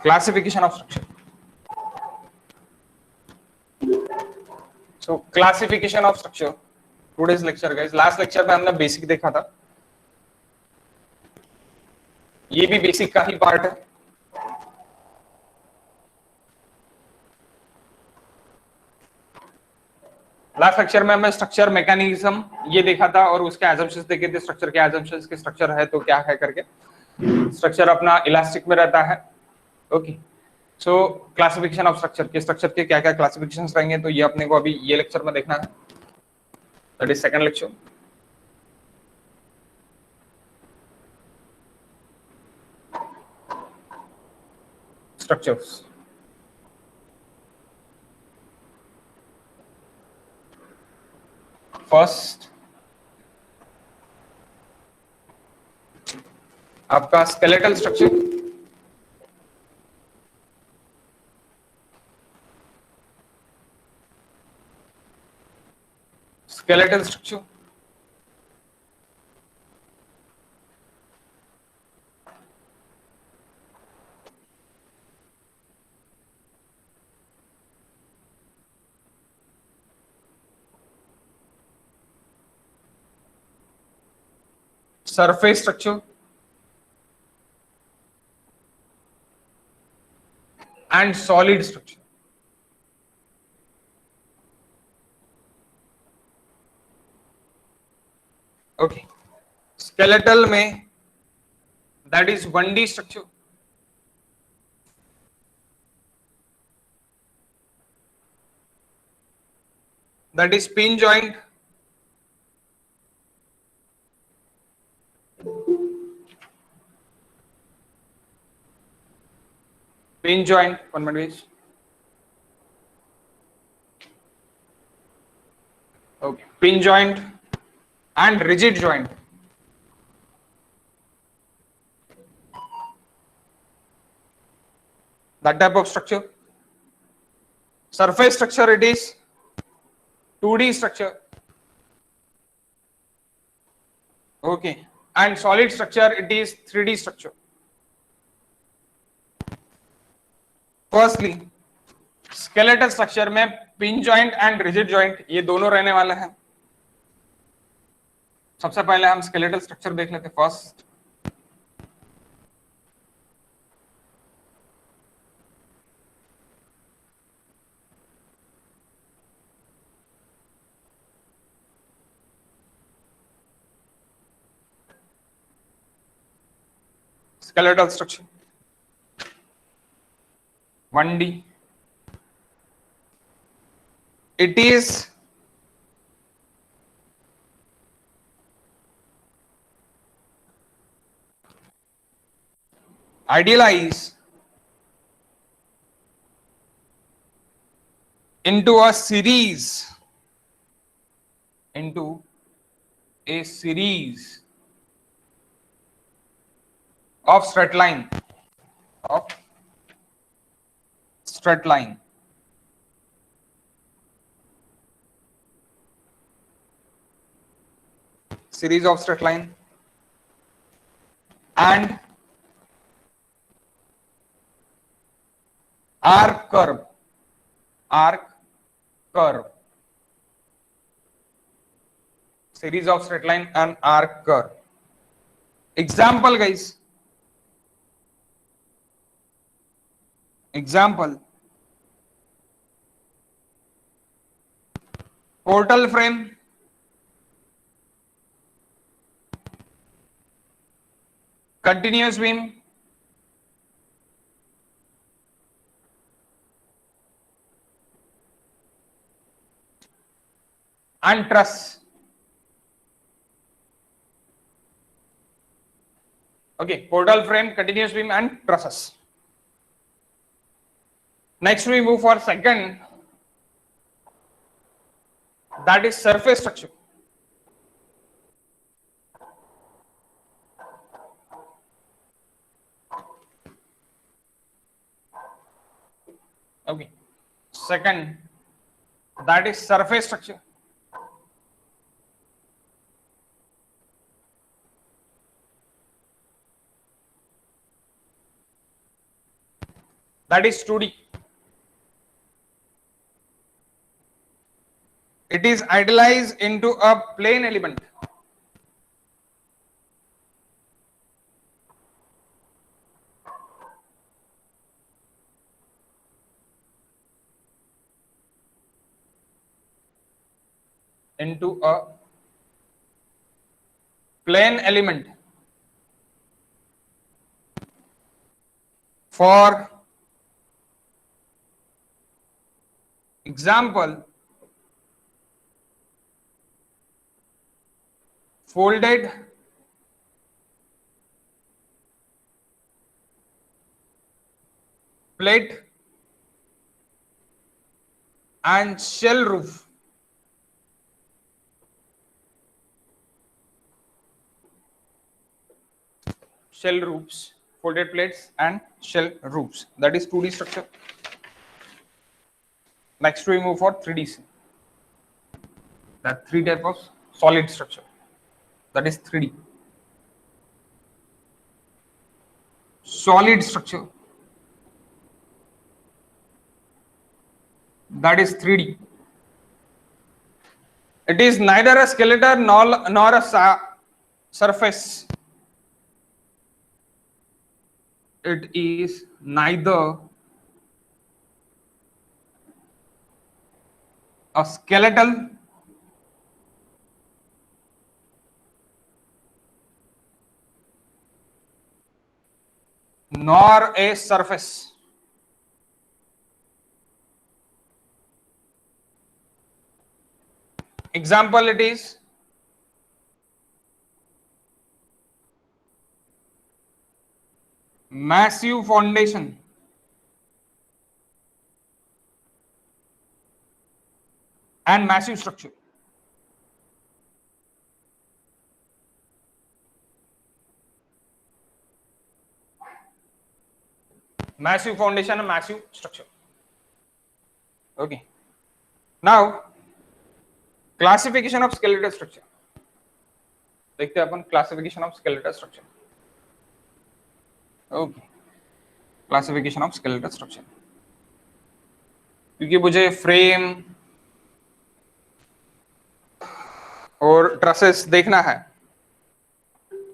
Classification of structure. So classification of structure. Today's lecture guys, last lecture में हमने basic देखा था, ये भी बेसिक का ही पार्ट है. लास्ट लेक्चर में हमने स्ट्रक्चर मैकेनिज्म ये देखा था और उसके एजम्पशंस देखे थे, स्ट्रक्चर के एजम्पशंस के स्ट्रक्चर है तो क्या है करके. स्ट्रक्चर अपना इलास्टिक में रहता है. Okay, so classification of structure के, स्ट्रक्चर के क्या क्या क्लासिफिकेशंस रहेंगे तो ये अपने को अभी ये लेक्चर में देखना है. That is second lecture. Structures. First आपका skeletal structure. Skeletal structure surface structure and solid structure. Okay, skeletal में that is 1D structure. That is pin joint. Pin joint, 1 minute. Okay, pin joint and rigid joint. That type of structure. Surface structure, it is 2D structure. Okay, and solid structure, it is 3D structure. Firstly, skeletal structure में pin joint and rigid joint ये दोनों रहने वाले हैं. सबसे पहले हम skeletal structure देख लेते. First skeletal structure 1D. It is idealized into a series of straight line series of straight line and arc curve. Series of straight line and arc curve. Example guys, example, portal frame, continuous beam, and truss. Okay, portal frame, continuous beam and trusses. Next we move for second, that is surface structure. Okay, second, that is surface structure. that is 2D. It is idealized into a plane element. Into a plane element. For example, folded plate and shell roof. Shell roofs, folded plates and shell roofs. That is 2D structure. Next we move for 3D. That three type of solid structure. That is 3D. Solid structure. That is 3D. It is neither a skeleton nor a surface. It is neither a skeletal nor a surface. Example, it is massive foundation and massive structure. Massive foundation and massive structure. Okay. Now, classification of skeletal structure. देखते हैं अपन classification of skeletal structure. Okay. Classification of skeletal structure. क्योंकि मुझे frame और trusses देखना है,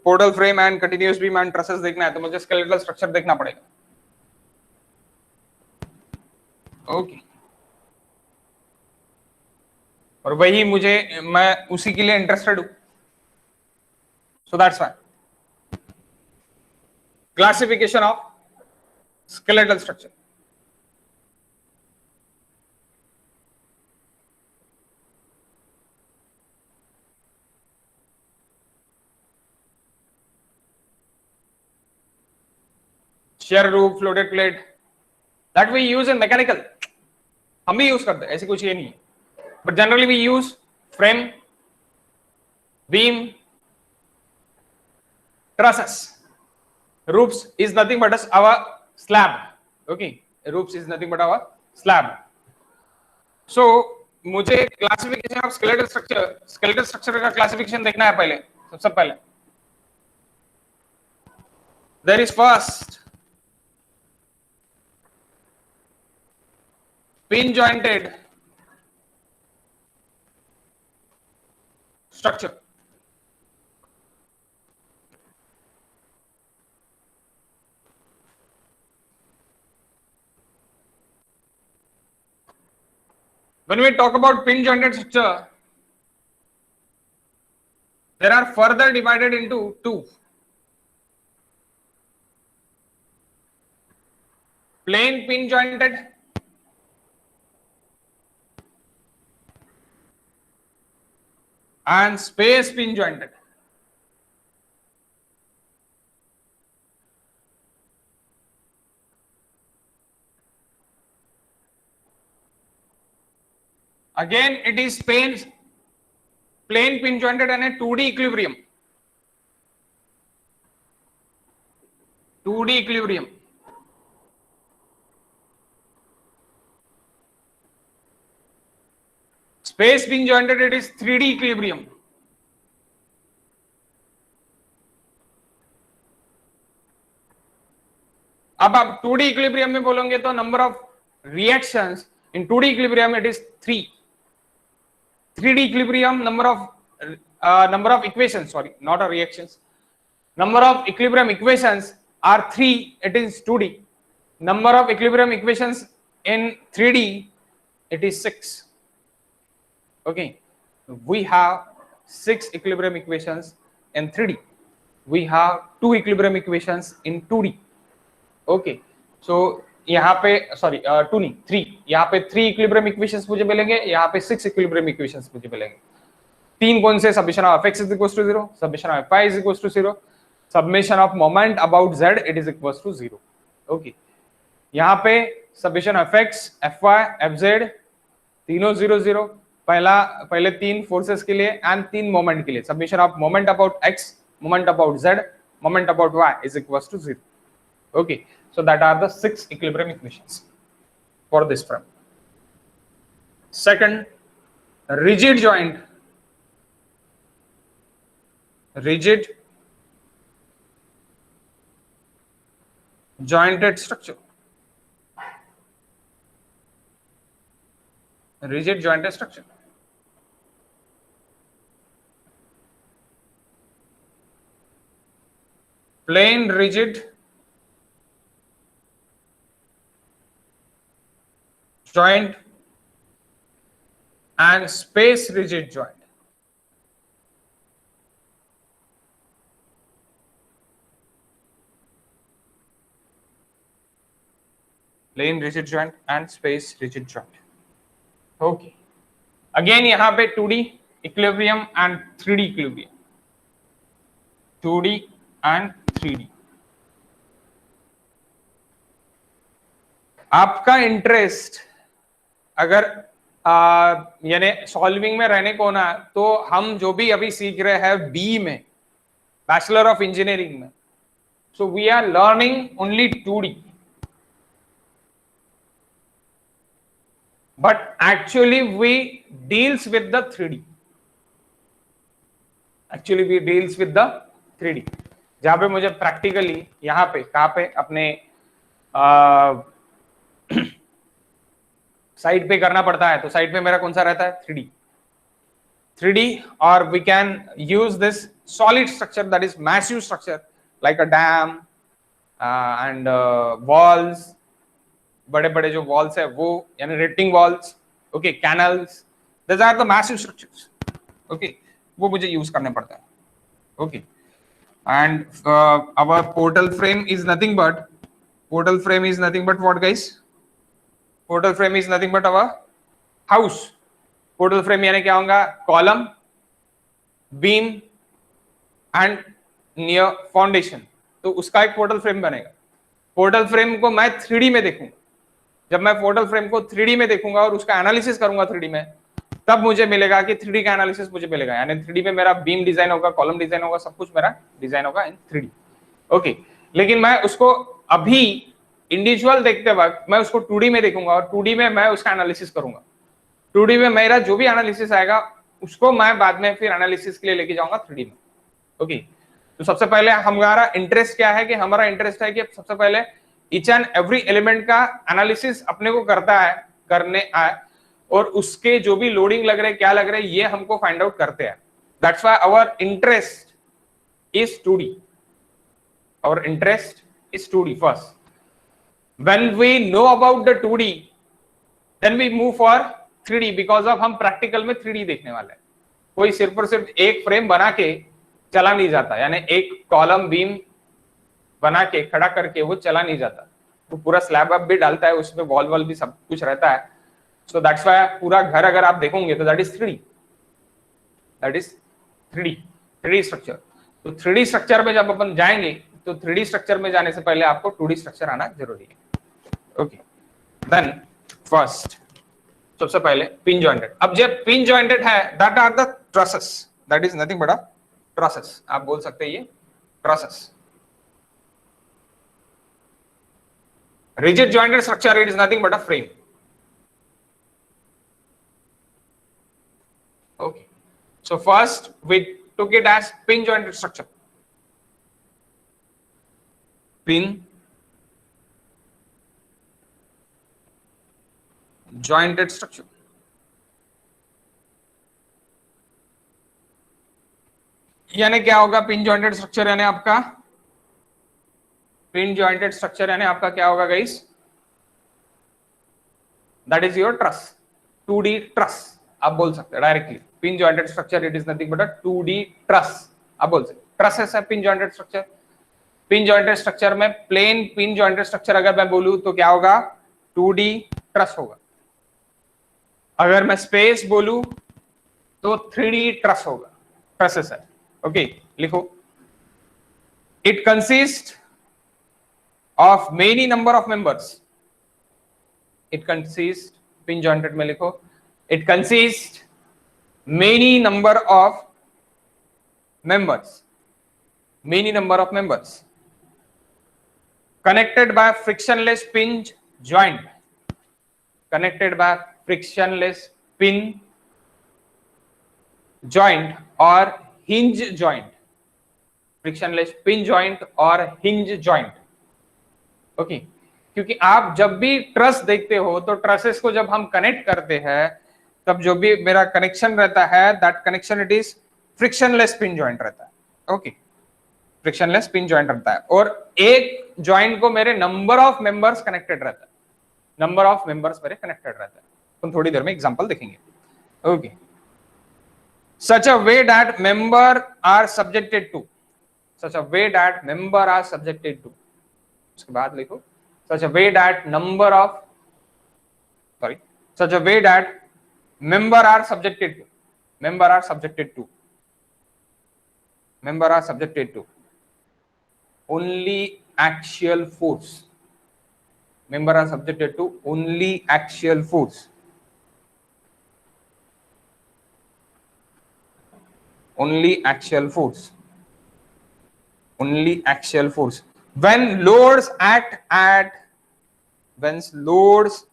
portal frame and continuous beam and trusses देखना है, तो मुझे स्केलेटल स्ट्रक्चर देखना पड़ेगा. ओके. और वही मैं उसी के लिए इंटरेस्टेड हूं. So that's why classification of skeletal structure. Shell roof, folded plate, that we use in mechanical. हम भी यूज करते हैं, ऐसी कुछ ये नहीं है, but generally we use frame, beam, trusses. Roofs is nothing but our slab. Okay, roofs is nothing but our slab. So मुझे क्लासिफिकेशन ऑफ स्केलेटल स्ट्रक्चर का क्लासिफिकेशन देखना है. पहले सबसे पहले there is first pin jointed structure. When we talk about pin jointed structure, there are further divided into two: plain pin jointed and space pin jointed. Again, it is plain pin jointed and a 2D equilibrium. 2D equilibrium. Space pin jointed, it is 3D equilibrium. अब आप 2D equilibrium में बोलोगे तो number of reactions in 2D equilibrium it is 3. 3D equilibrium number of equations, sorry, not a reactions, number of equilibrium equations are 3, it is 2D. Number of equilibrium equations in 3D it is 6. Okay, we have 6 equilibrium equations in 3D, we have 2 equilibrium equations in 2D. Okay, so यहाँ पे sorry 2 नहीं 3, यहाँ पे 3 equilibrium equations मुझे मिलेंगे, यहाँ पे 6 equilibrium equations मुझे मिलेंगे. 3 कौन से? Summation of fx is equals to 0, summation of fy is equals to 0, summation of moment about z it is equals to 0. Okay, यहाँ पे summation of fx, fy, fz तीनों 0 0, पहले 3 फोर्सेस के लिए एंड 3 मोमेंट के लिए. Summation of moment about x, moment about z, moment about y is equals to 0. Okay, so that are the 6 equilibrium equations for this frame. Second, rigid joint, rigid jointed structure, rigid jointed structure. Plain rigid joint and space rigid joint. Plain rigid joint and space rigid joint. Okay, again यहाँ पे 2D equilibrium and 3D equilibrium, 2D and 3D. आपका interest अगर यानी solving में रहने को ना, तो हम जो भी अभी सीख रहे हैं बी में, बैचलर ऑफ इंजीनियरिंग में, so we are learning only 2D, but actually we deals with the 3D. Actually we deals with the 3D, जहां पे मुझे प्रैक्टिकली यहाँ पे कहाँ पे अपने साइड पे करना पड़ता है. तो साइड पे मेरा कौन सा रहता है? 3D. और we can use this solid structure, that is massive structure like a dam and walls, बड़े बड़े जो वॉल्स है वो, यानी retaining walls, okay, canals, this are the massive structures. Okay, वो मुझे यूज करने पड़ता है. Okay, and our portal frame is nothing but, portal frame is nothing but what, guys? Portal frame is nothing but our house. Portal frame यानी क्या होगा? Column, beam and near foundation, तो उसका एक पोर्टल फ्रेम बनेगा. Portal frame को मैं 3D में देखूंगा. जब मैं पोर्टल फ्रेम को 3D में देखूंगा और उसका एनालिसिस करूंगा 3D में, तब मुझे मिलेगा कि 3D का एनालिसिस मुझे मिलेगा, यानी 3D में मेरा बीम डिजाइन होगा, कॉलम डिजाइन होगा, सब कुछ मेरा डिजाइन होगा इन 3D. ओके, लेकिन मैं उसको अभी इंडिविजुअल देखते वक्त मैं उसको 2D में देखूंगा और 2D में मैं उसका एनालिसिस करूंगा. 2D में मेरा जो भी एनालिसिस आएगा उसको मैं बाद में फिर एनालिसिस के लिए लेके जाऊंगा 3D में. ओके, तो सबसे पहले हमारा इंटरेस्ट क्या है? कि हमारा इंटरेस्ट है कि सबसे पहले ईच एंड एवरी एलिमेंट का एनालिसिस अपने को करने आए और उसके जो भी लोडिंग लग रहे, क्या लग रहे, ये हमको फाइंड आउट करते हैं. That's why our interest is 2D. Our interest is 2D first. When we know about the 2D, then we move for 3D because of हम प्रैक्टिकल में 3D देखने वाले हैं. कोई सिर्फ और सिर्फ एक फ्रेम बना के चला नहीं जाता, यानी एक कॉलम बीम बना के खड़ा करके वो चला नहीं जाता. तो पूरा स्लैब अप भी डालता है, उसमें वॉल भी सब कुछ रहता है. सो दैट्स व्हाई पूरा घर अगर आप देखोगे तो that is 3D. That is 3D structure. तो 3D स्ट्रक्चर में जब अपन जाएंगे तो 3D स्ट्रक्चर में जाने से पहले आपको 2D स्ट्रक्चर आना जरूरी है. ओके, देन फर्स्ट सबसे पहले पिन जॉइंटेड. अब जब पिन जॉइंटेड है, that are the trusses, that is nothing but a trusses. आप बोल सकते हैं ये trusses. Rigid jointed structure it is nothing but a frame. Okay, so first we took it as pin jointed structure. Pin jointed structure. यानी क्या होगा pin jointed structure, यानी आपका पिन जॉइंटेड स्ट्रक्चर यानी आपका क्या होगा guys, that is your truss, 2D truss आप बोल सकते हैं directly. Pin jointed structure it is nothing but a 2D truss आप बोल सकते हैं। ट्रसेस है pin jointed structure. Pin jointed structure में प्लेन पिन जॉइंटेड स्ट्रक्चर अगर मैं बोलूं तो क्या होगा, 2D ट्रस होगा। अगर मैं स्पेस बोलूं तो 3D ट्रस होगा। ट्रसेस है, ओके लिखो। It consist of many number of members. It consist, pin jointed में लिखो, it consist many number of members, many number of members connected by frictionless pinch joint, connected by frictionless pin joint or hinge joint, frictionless pin joint or hinge joint, okay क्योंकि आप जब भी truss देखते हो तो trusses को जब हम कनेक्ट करते हैं तब जो भी मेरा कनेक्शन रहता है that connection it is frictionless pin joint रहता है, ओके फ्रिक्शनलेस पिन जॉइंट रहता है। और एक जॉइंट को मेरे नंबर ऑफ मेंबर्स कनेक्टेड रहता है, नंबर ऑफ मेंबर्स मेरे कनेक्टेड रहता है। तो थोड़ी देर में एग्जांपल देखेंगे, okay. Such a way that member are subjected to, such a way that member are subjected to, उसके बाद लिखो such a way that number of such a way that member are subjected to, member are subjected to, member are subjected to only axial force, member are subjected to only axial force, only axial force, only axial force when loads act at, when loads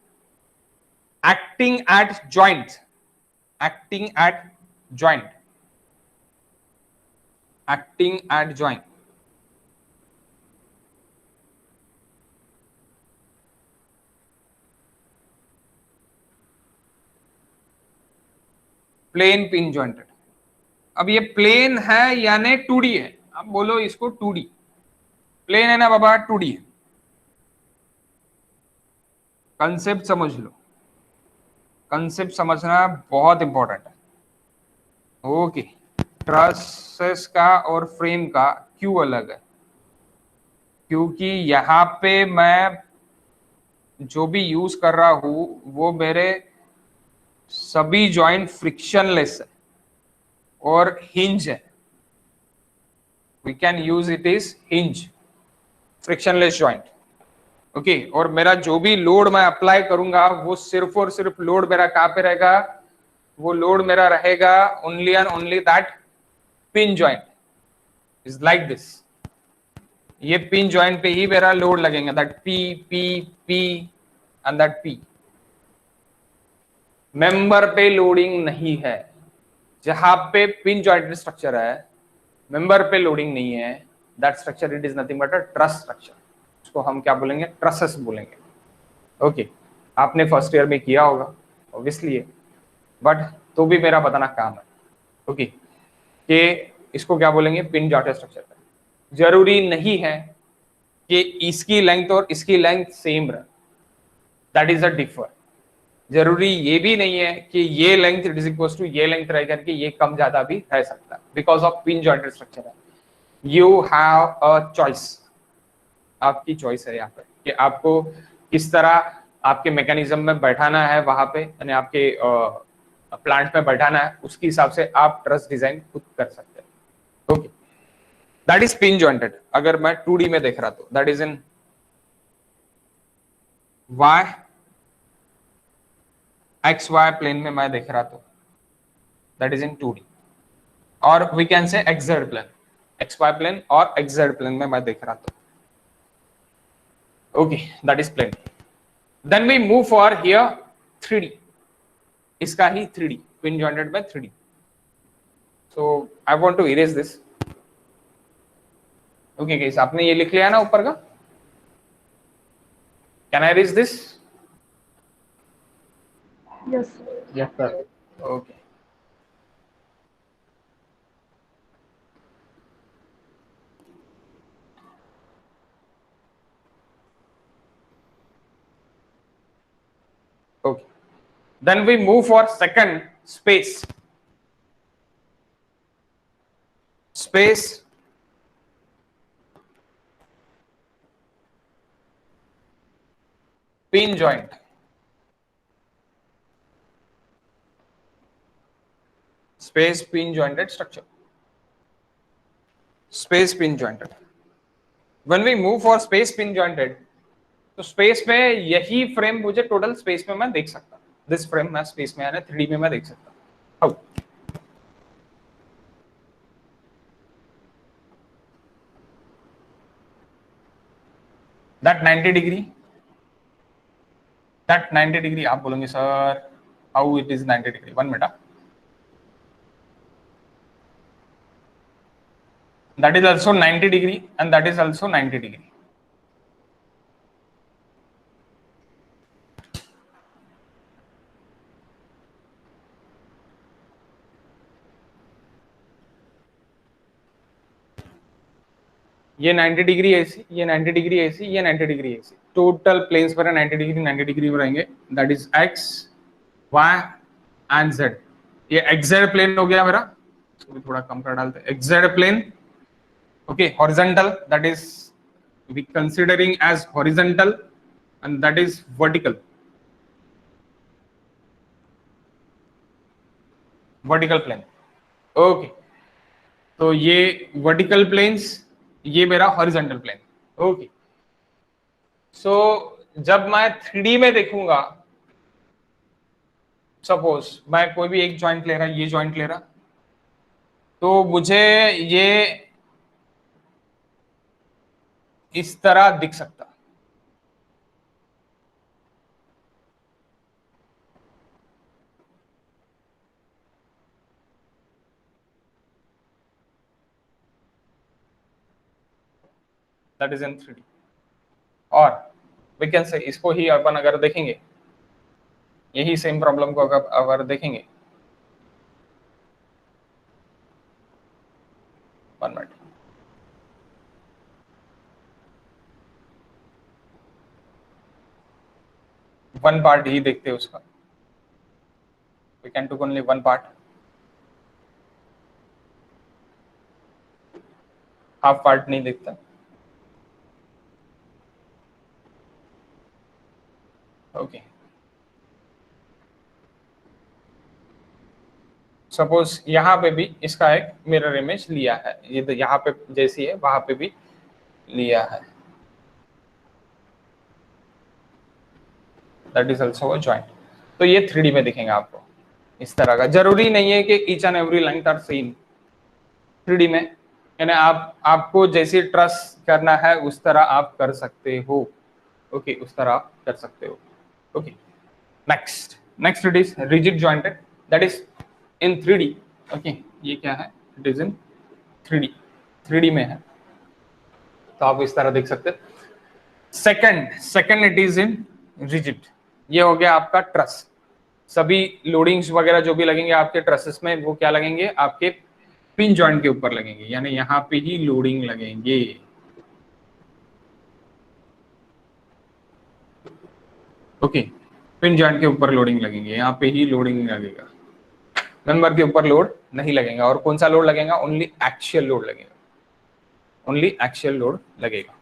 acting at joint, acting at joint, acting at joint, plane pin jointed. अब ये plane है यानी 2D है, अब बोलो इसको 2D plane है ना बाबा, 2D है। कंसेप्ट समझ लो, कंसेप्ट समझना बहुत इंपॉर्टेंट है, ओके। ट्रसेस का और फ्रेम का क्यों अलग है, क्योंकि यहाँ पे मैं जो भी यूज कर रहा हूं वो मेरे सभी जॉइंट फ्रिक्शनलेस है और हिंज है, we can use it is hinge, frictionless joint, okay. और मेरा जो भी लोड मैं अप्लाई करूंगा वो सिर्फ और सिर्फ लोड मेरा कहां पे रहेगा, वो लोड मेरा रहेगा only and only that pin joint is like this, ये पिन जॉइंट पे ही मेरा लोड लगेगा, that P P P and that P. Member पे लोडिंग नहीं है, जहां पे पिन जॉइंटेड स्ट्रक्चर है मेंबर पे लोडिंग नहीं है, that structure it is nothing but a truss structure, उसको हम क्या बोलेंगे, ट्रसेस बोलेंगे, ओके। आपने फर्स्ट ईयर में किया होगा ऑब्वियसली, बट तो भी मेरा बताना काम है, ओके, कि इसको क्या बोलेंगे, पिन जॉइंटेड स्ट्रक्चर। जरूरी नहीं है कि इसकी लेंथ और इसकी लेंथ सेम रहे, दैट इज अ डिफर। जरूरी ये भी नहीं है कि ये length it is equal to ये लेंथ रह करके ये कम ज्यादा भी रह सकता है, because of pin jointed structure है। यू हैव अ चॉइस, आपकी चॉइस है यहाँ पे कि आपको किस तरह आपके मैकेनिज्म में बैठाना है, वहां पे यानी आपके प्लांट में बैठाना है, उसके हिसाब से आप ट्रस डिजाइन खुद कर सकते हैं, okay. That is pin jointed. अगर मैं 2D में देख रहा तो that is in Y X Y plane में मैं देख रहा तो दैट इज इन 2D, और we can say XZ plane, XY plane और XZ प्लेन में मैं देख रहा तो, okay, that is plane. Then we move for here 3D, इसका ही 3D पिन जॉइंटेड में 3D। So I want to erase this, okay guys, आपने ये लिख लिया ना ऊपर का, can I erase this, Yes. Yes, sir. Okay. Okay. Then we move for second, space. Space, pin joint. Space pin jointed structure. Space pin jointed. When we move for space pin jointed, तो space में यही frame मुझे total space में मैं देख सकता हूँ. This frame मैं स्पेस में यानी 3D में मैं देख सकता हूँ. How? That 90 degree, that 90 degree आप बोलेंगे sir how it is 90 degree. 1 minute. That is also 90 degree and that is also 90 degree. ये 90 डिग्री एसी, ये 90 डिग्री एसी, ये 90 डिग्री एसी. टोटल प्लेन्स पर 90 डिग्री में रहेंगे. That is X, Y and Z. ये X Z plane हो गया मेरा. इसको भी थोड़ा कम कर डालते हैं. X Z plane. Okay. Horizontal, that is we considering as horizontal and that is vertical. Vertical plane. Okay. तो ये वर्टिकल प्लेन्स, ये मेरा हॉरिजॉन्टल प्लेन. ओके. सो जब मैं 3D में देखूंगा, सपोज मैं कोई भी एक जॉइंट ले रहा, ये जॉइंट ले रहा, तो मुझे ये इस तरह दिख सकता. That is in 3D. और वी कैन से इसको ही अपन अगर देखेंगे, यही सेम प्रॉब्लम को अगर देखेंगे, 1 मिनट. वन पार्ट ही देखते हैं उसका. We can to only one part. Half part नहीं देखता. ओके. सपोज यहाँ पे भी इसका एक मिरर इमेज लिया है, ये यहाँ पे जैसी है वहां पे भी लिया है. That is also a joint. तो ये 3D में दिखेंगे आपको इस तरह का. जरूरी नहीं है कि each and every length are same 3D में. यानी आपको जैसे ट्रस्ट करना है उस तरह आप कर सकते हो. ओके. उस तरह आप कर सकते हो. Okay. Next it is rigid jointed. That is in 3D. Okay. ये क्या है? It is in 3D. 3D में है तो आप इस तरह देख सकते हैं. Second it is in rigid. ये हो गया आपका ट्रस. सभी लोडिंग्स वगैरह जो भी लगेंगे आपके ट्रसेस में, वो क्या लगेंगे? आपके पिन जॉइंट के ऊपर लगेंगे, यानी यहाँ पे ही लोडिंग लगेंगे. ओके. पिन जॉइंट के ऊपर लोडिंग लगेंगे, यहाँ पे ही लोडिंग लगेगा. मेंबर के ऊपर लोड नहीं लगेगा. और कौन सा लोड लगेगा? ओनली एक्शियल लोड लगेगा. ओनली एक्शियल लोड लगेगा.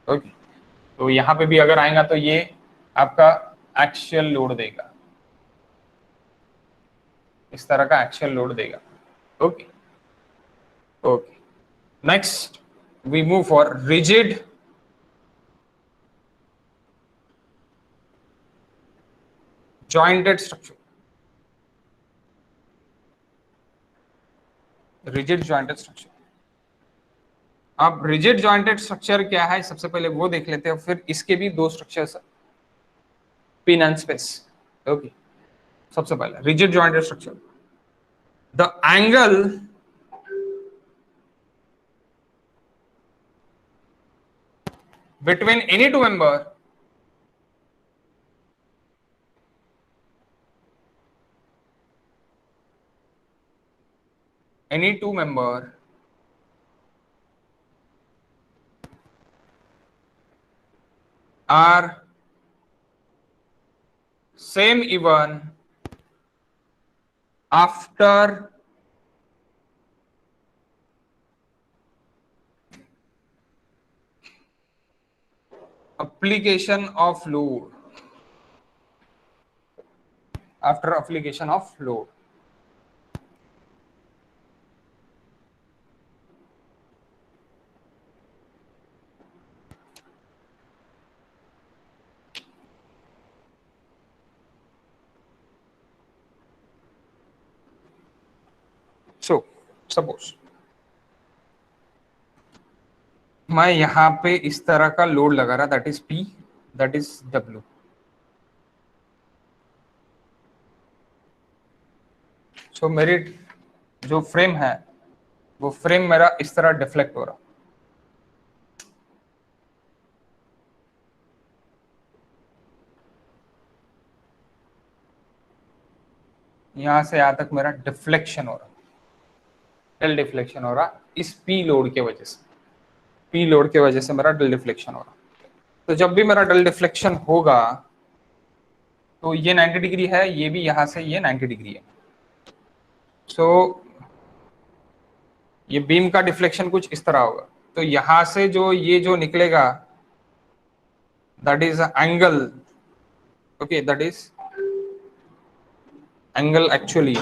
ओके. तो यहाँ पे भी अगर आएगा तो ये आपका एक्शियल लोड देगा, इस तरह का एक्शियल लोड देगा. Okay. Okay. Next we move for rigid jointed structure. Rigid jointed structure. अब रिजिड जॉइंटेड स्ट्रक्चर क्या है सबसे पहले वो देख लेते हैं, फिर इसके भी दो structures, pin and space. Okay. सबसे पहले rigid jointed structure. The angle between any two member any two member are same even after application of load. After application of load. So suppose मैं यहां पे इस तरह का लोड लगा रहा, that is P, that is W. सो मेरी जो फ्रेम है वो फ्रेम मेरा इस तरह डिफ्लेक्ट हो रहा. यहां से यहां तक मेरा डिफ्लेक्शन हो रहा, डेल डिफ्लेक्शन हो रहा इस P लोड के वजह से. P लोड के वजह से मेरा डेल डिफ्लेक्शन हो रहा. तो जब भी मेरा डेल डिफ्लेक्शन होगा तो ये 90 डिग्री है, ये भी यहां से ये 90 डिग्री है. सो ये बीम का डिफ्लेक्शन कुछ इस तरह होगा. तो यहां से जो ये जो निकलेगा that is angle. Okay, that is angle actually.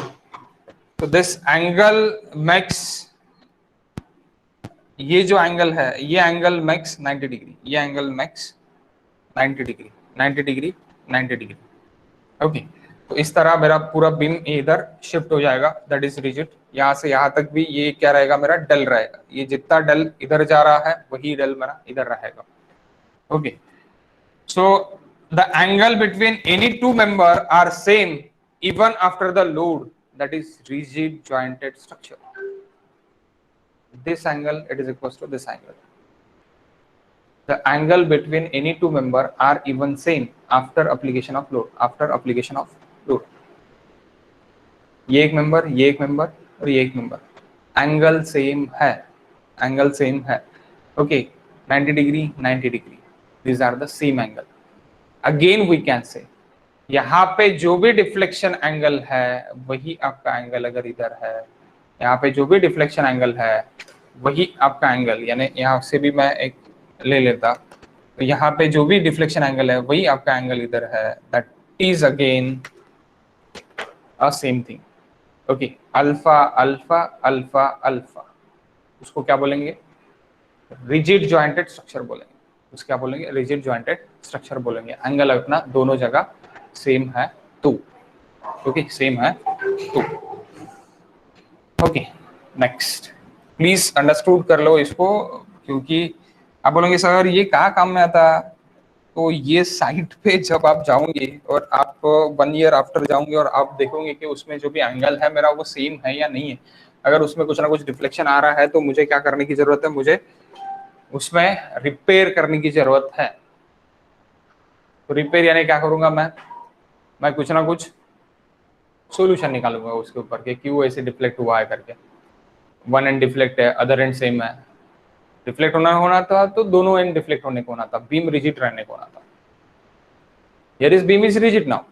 तो दिस एंगल मैक्स, ये जो एंगल है ये एंगल मैक्स 90 डिग्री, ये angle max 90 degree, 90 degree, 90 degree. Okay, तो इस तरह मेरा पूरा बीम इधर शिफ्ट हो जाएगा, दैट इज रिजिड. यहां से यहां तक भी ये क्या रहेगा, मेरा डल रहेगा. ये जितना डल इधर जा रहा है वही डल मेरा इधर रहेगा. Okay, so the angle between any two member are same even after the load, that is rigid jointed structure. This angle, it is equals to this angle. The angle between any two member are even same after application of load. After application of load, ये एक member, ये एक member और ये एक member, angle same है, angle same है. Okay, 90 degree, 90 degree, these are the same angle. Again we can say यहाँ पे जो भी डिफ्लेक्शन एंगल है वही आपका एंगल अगर इधर है, यहाँ पे जो भी डिफ्लेक्शन एंगल है वही आपका एंगल, यानी यहाँ से भी मैं एक ले लेता तो यहाँ पे जो भी डिफ्लेक्शन एंगल है वही आपका एंगल इधर है, that is again a same thing. Okay, alpha alpha alpha alpha, उसको क्या बोलेंगे, रिजिड जॉइंटेड स्ट्रक्चर बोलेंगे. उसको क्या बोलेंगे, रिजिड जॉइंटेड स्ट्रक्चर बोलेंगे. एंगल अपना दोनों जगह सेम है तो. ओके, सेम है तो. ओके, नेक्स्ट प्लीज अंडरस्टूड कर लो इसको, क्योंकि आप बोलेंगे सर ये कहाँ काम में आता. तो ये साइट पे जब आप जाओगे और आप 1 ईयर आफ्टर जाओगे और आप देखोगे कि उसमें जो भी एंगल है मेरा वो सेम है या नहीं है. अगर उसमें कुछ ना कुछ डिफ्लेक्शन आ रहा है तो मुझे क्या करने की जरूरत है, मुझे उसमें रिपेयर करने की जरूरत है. तो रिपेयर यानी क्या करूंगा मैं कुछ ना कुछ सॉल्यूशन निकालूंगा उसके ऊपर कि क्यों ऐसे डिफ्लेक्ट हुआ है करके. वन एंड डिफ्लेक्ट है, अदर एंड सेम है. डिफ्लेक्ट होना था तो दोनों एंड डिफ्लेक्ट होने को होना था, बीम रिजिड रहने को होना था. Here is beam is rigid now,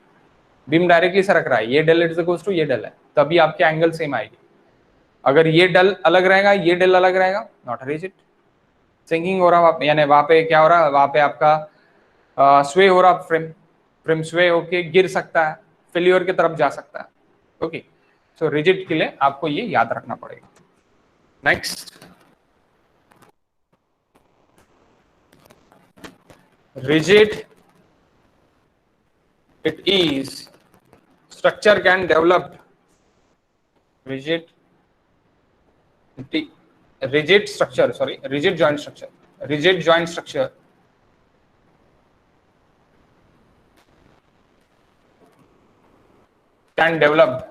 beam directly सरक रहा है, ये डेल इज इक्वल्स टू ये डेल है, तभी आपके एंगल सेम आएगी. अगर ये डेल अलग रहेगा, ये डेल अलग रहेगा, नॉट रिजिड. सिंकिंग हो रहा, यानी वहां पे क्या हो रहा है, वहां पे आपका स्वे हो रहा, फ्रेम स्वे होके गिर सकता है, फेल्योर की तरफ जा सकता है. ओके, सो रिजिड के लिए आपको ये याद रखना पड़ेगा. Next, rigid it is, structure can develop, rigid rigid structure, sorry, rigid joint structure, rigid joint structure can develop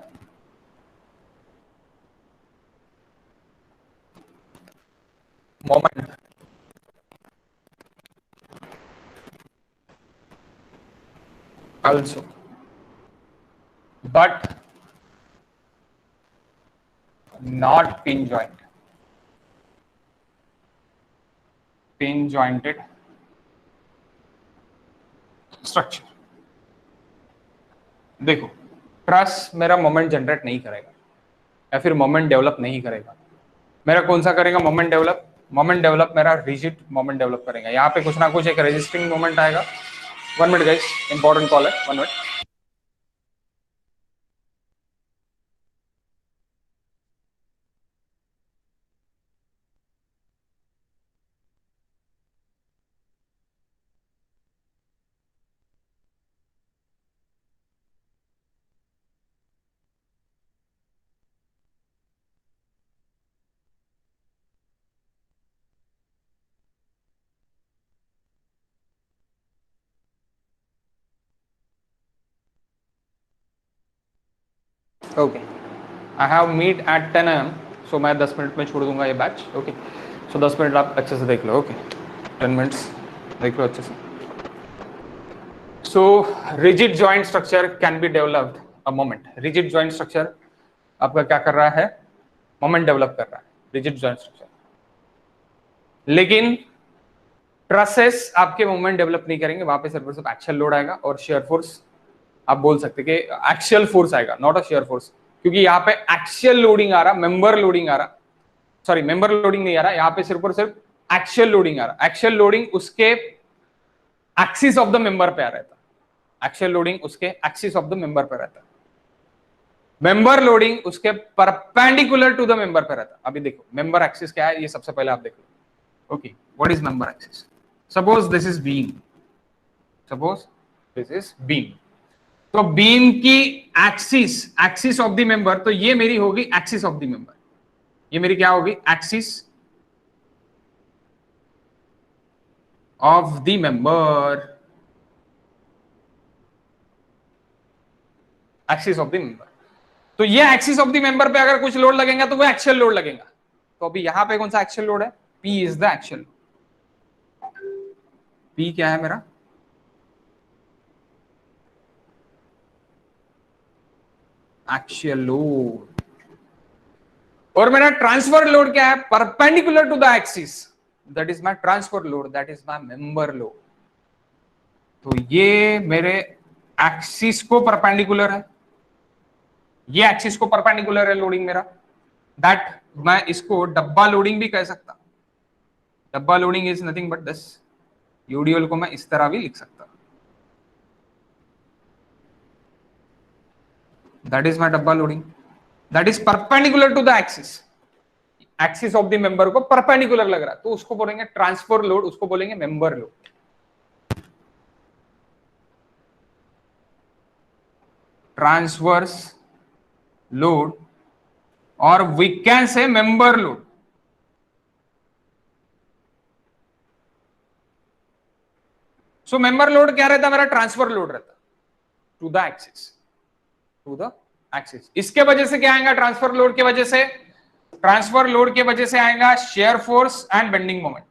moment also, but not pin joint, pin jointed structure. देखो, ट्रस मेरा moment generate नहीं करेगा या फिर moment develop नहीं करेगा। मेरा कौन सा करेगा मोमेंट डेवलप? मोमेंट डेवलप मेरा रिजिड मोमेंट डेवलप करेगा। यहाँ पे कुछ ना कुछ एक रेजिस्टिंग मोमेंट आएगा। 1 मिनट गाइस, इंपॉर्टेंट कॉल है, 1 minute. Okay, I have meet at 10 AM, so मैं 10 मिनट में छोड़ दूंगा ये बैच। ओके, सो 10 मिनट आप अच्छे से देख लो। ओके, 10 मिनट्स देख लो अच्छे से। So rigid joint structure can be developed a moment. Rigid joint structure आपका क्या कर रहा है? मोमेंट डेवलप कर रहा है, रिजिड जॉइंट स्ट्रक्चर। लेकिन ट्रसेस आपके मोमेंट डेवलप नहीं करेंगे, वहां पे सिर्फ और सिर्फ एक्शियल लोड आएगा और शेयर फोर्स। आप बोल सकते कि एक्शियल फोर्स आएगा, नॉट अ शेयर फोर्स, क्योंकि यहाँ पे एक्शियल लोडिंग आ रहा, मेंबर लोडिंग आ रहा, सॉरी मेंबर लोडिंग नहीं आ रहा, यहाँ पे सिर्फ और सिर्फ एक्शियल लोडिंग आ रहा। एक्शियल लोडिंग उसके एक्सिस ऑफ द मेंबर पे आ रहता, एक्शियल लोडिंग उसके एक्सिस ऑफ द मेंबर पे रहता, मेंबर लोडिंग उसके परपेंडिकुलर टू द मेंबर पे रहता। अभी देखो मेंबर एक्सिस क्या है, ये सबसे पहले आप देखो। Okay, what is member axis? Suppose this is beam, suppose this is beam. तो बीम की axis, axis of the member, तो ये मेरी होगी एक्सिस ऑफ द मेंबर। ये मेरी क्या होगी? Axis of the member, axis of the member. तो ये एक्सिस ऑफ द मेंबर पे अगर कुछ लोड लगेगा तो वो एक्शियल लोड लगेगा। तो अभी यहां पे कौन सा एक्शियल लोड है? P is the axial. P क्या है मेरा? Axial load. और मेरा ट्रांसफर लोड क्या है? Perpendicular to the axis, that is my transfer load, that is my member load. तो ये मेरे एक्सिस को परपेंडिकुलर है, ये एक्सिस को परपेंडिकुलर है लोडिंग मेरा, दैट मैं इसको डब्बा लोडिंग भी कह सकता। डब्बा loading is nothing but this. UDL को मैं इस तरह भी लिख सकता, दैट इज माय डब्बा loading, that is perpendicular to the axis. Axis of the member को परपेंडिकुलर लग रहा है तो उसको बोलेंगे ट्रांसफर लोड, उसको बोलेंगे मेंबर लोड। ट्रांसवर्स लोड और we can say member load. So member load क्या रहता? मेरा ट्रांसफर लोड रहता to the axis, to the axis. इसके वजह से क्या आएगा? ट्रांसफर लोड के वजह से, ट्रांसफर लोड के वजह से आएगा shear force and bending moment.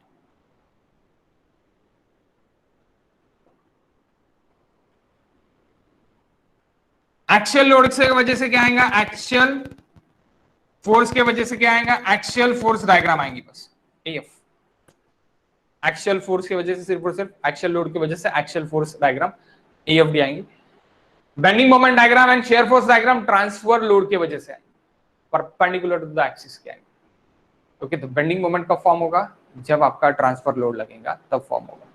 Axial load से वजह से क्या आएगा? एक्शियल फोर्स के वजह से क्या आएगा? एक्शियल फोर्स डायग्राम आएंगी बस, एफ। एक्शियल फोर्स की वजह से सिर्फ और सिर्फ एक्शियल लोड की वजह से एक्शियल फोर्स डायग्राम एएफडी आएंगी। Bending moment diagram and shear force diagram transfer load की वजह से परपेंडिकुलर टू द एक्सिस के आएंगे। ओके, तो बेंडिंग मोमेंट कब फॉर्म होगा? जब आपका ट्रांसफर लोड लगेगा तब फॉर्म होगा।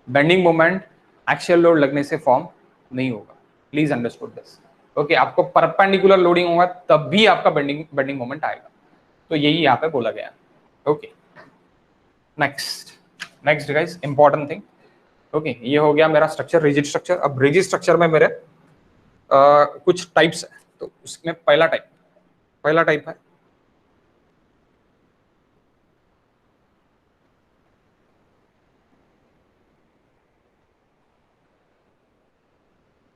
बेंडिंग मोमेंट एक्शियल लोड लगने से फॉर्म नहीं होगा, प्लीज अंडरस्टूड दिस। ओके, आपको परपेंडिकुलर लोडिंग होगा तब भी आपका बेंडिंग मोमेंट आएगा, तो यही यहाँ पे बोला गया। Okay, next guys, important thing. Okay, ये हो गया मेरा स्ट्रक्चर, रिजिड स्ट्रक्चर। अब रिजिड स्ट्रक्चर में मेरे कुछ टाइप्स है, तो उसमें पहला टाइप है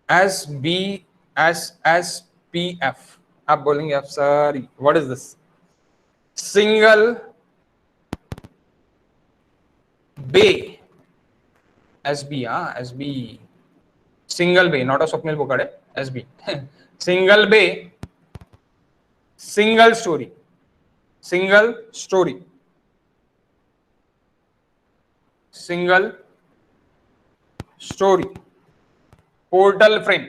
एस पी एफ। आप बोलेंगे आप sir what is this? Single bay, S B. हाँ, S B, single bay, not a Swapnil Pokade, S B. Single bay single storey, single storey, single storey, portal frame,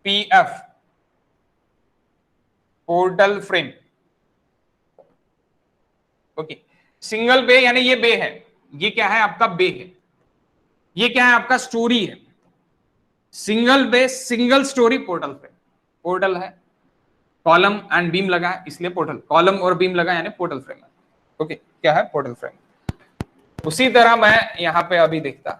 PF, portal frame. Okay, single bay यानी ये बे है, ये क्या है आपका बे है, ये क्या है आपका स्टोरी है। Single bay, single storey, portal frame. Portal है, कॉलम एंड बीम लगा है इसलिए पोर्टल, कॉलम और बीम लगा यानी पोर्टल फ्रेम है। ओके, क्या है पोर्टल फ्रेम। उसी तरह मैं यहां पे अभी देखता,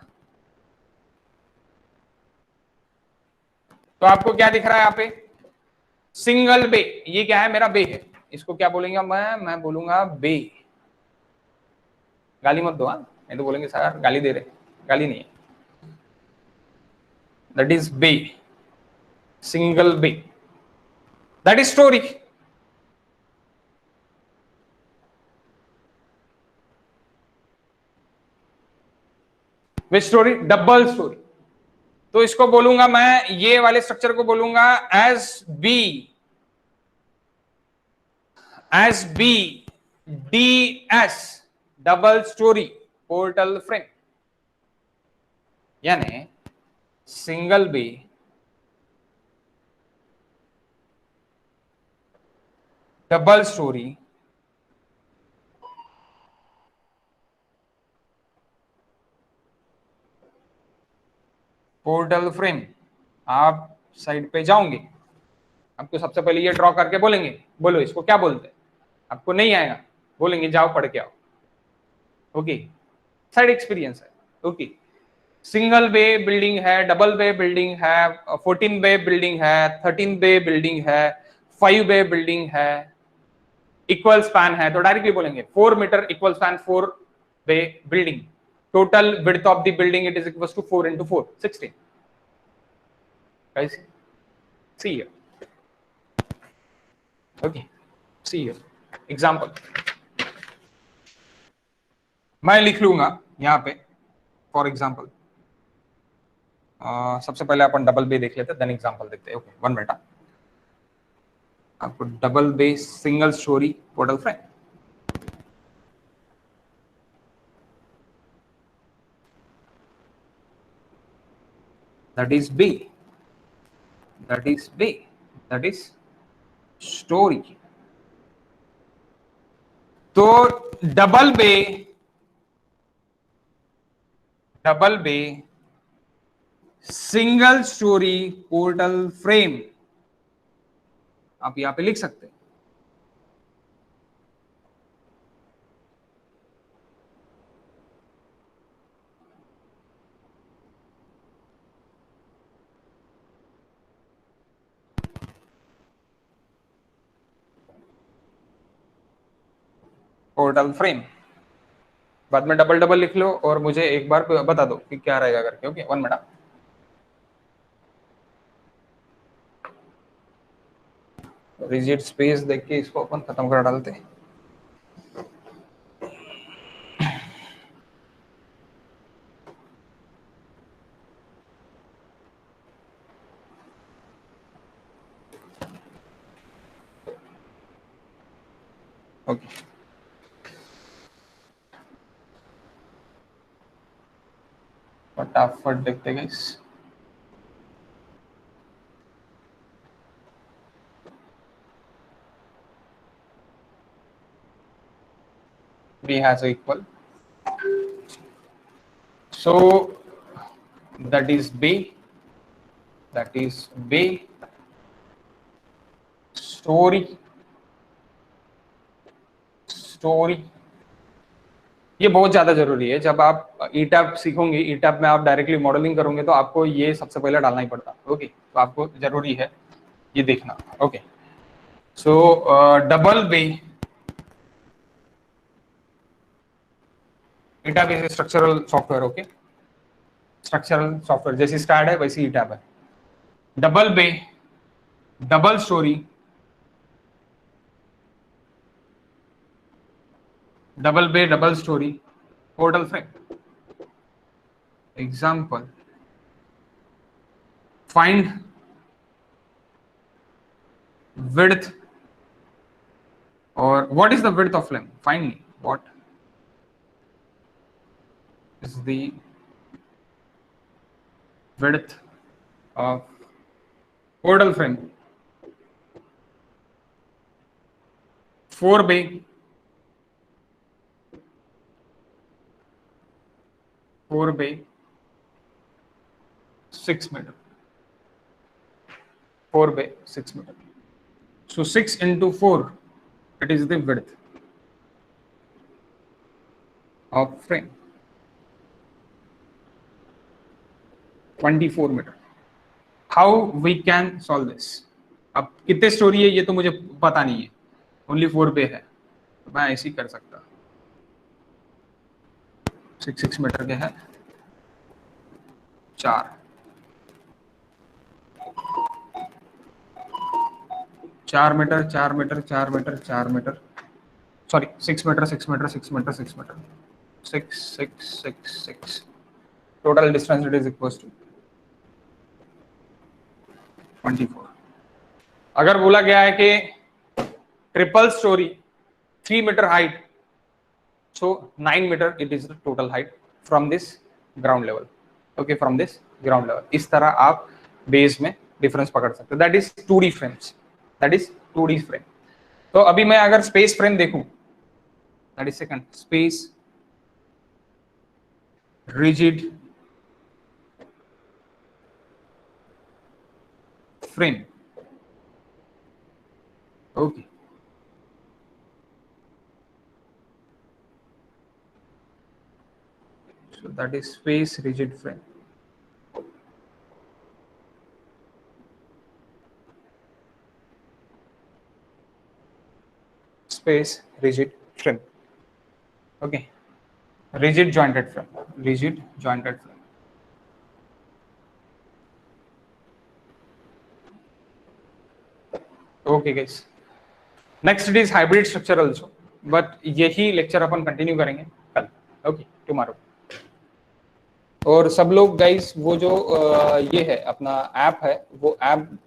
तो आपको क्या दिख रहा है यहाँ पे, सिंगल बे, ये क्या है मेरा बे है, इसको क्या बोलेंगे मैं बोलूंगा बे। गाली मत दो, हाँ नहीं तो बोलेंगे सर गाली दे रहे, गाली नहीं है, that is bay, single bay, that is storey. Which storey, double storey. तो इसको बोलूंगा मैं, ये वाले स्ट्रक्चर को बोलूंगा S B, S B D S, double storey portal frame, यानी single B, double storey, portal frame. आप साइड पे जाओगे, आपको सबसे पहले ये ड्रॉ करके बोलेंगे, बोलो इसको क्या बोलते हैं, आपको नहीं आएगा, बोलेंगे जाओ पढ़ के आओ। ओके, साइड एक्सपीरियंस है। ओके, सिंगल बे बिल्डिंग है, डबल बे बिल्डिंग है, 14 बे बिल्डिंग है, 13 बे बिल्डिंग है, 5 बे बिल्डिंग है, इक्वल स्पैन है, तो डायरेक्टली बोलेंगे 4 metre equal span 4 bay building, total width of the building it is equal to 4 into 4 16। guys see here, okay, see here example मैं लिख लूंगा यहाँ पे फॉर एग्जाम्पल। सबसे पहले अपन डबल बे देख लेते हैं, देन एग्जांपल देखते हैं। Okay, 1 minute. आपको double bay single storey portal frame, that is B, that is B, that is story। तो double bay, double bay single storey portal frame, आप यहां पे लिख सकते हैं। पोर्टल फ्रेम, बाद में डबल डबल लिख लो और मुझे एक बार बता दो कि क्या रहेगा करके। Okay, 1 minute. रिजिड स्पेस देख के इसको अपन खत्म कर डालते हैं। ओके, फटाफट देखते guys. B has equal, so that is B, that is B story, story. ये बहुत ज्यादा जरूरी है, जब आप ईटैप सीखोगे, ईटैप में आप डायरेक्टली मॉडलिंग करोगे तो आपको ये सबसे पहले डालना ही पड़ता है। ओके, तो आपको जरूरी है ये देखना। Okay, so double bay, ETABS is structural software. Okay, structural software जैसी स्टार्ट है वैसी ईटैप है। Double bay, double storey, double bay double storey portal frame. Example, find width और what is the width of flame? Find me. What is the width of portal frame? 4 by 6 meter. 4 by 6 meter. So 6 into 4, it is the width of frame. 24 meter. How we can solve this? अब कितने story है ये तो मुझे पता नहीं है, only 4 पे है, तो मैं ऐसे ही कर सकता। 6 मीटर के है, 4 metre, 4 metre, 4 metre, 4 metre, sorry 6 metre, 6 metre, 6 metre, 6 metre, 6 6 6 6, total distance it is equal to 24। अगर बोला गया है कि triple storey 3 metre height, so 9 metre it is the total height from this ground level. Okay, from this ground level. इस तरह आप base में difference पकड़ सकते हो। That is 2D frames, that is 2D frame. तो अभी मैं अगर स्पेस फ्रेम देखूं, that is second space rigid frame. Okay, so that is space rigid frame. Space rigid frame. Okay, rigid jointed frame, rigid jointed frame. Okay guys, next it is hybrid structure also, but यही lecture अपन continue करेंगे कल। Okay, tomorrow. और सब लोग guys वो जो ये है अपना ऐप है, वो ऐप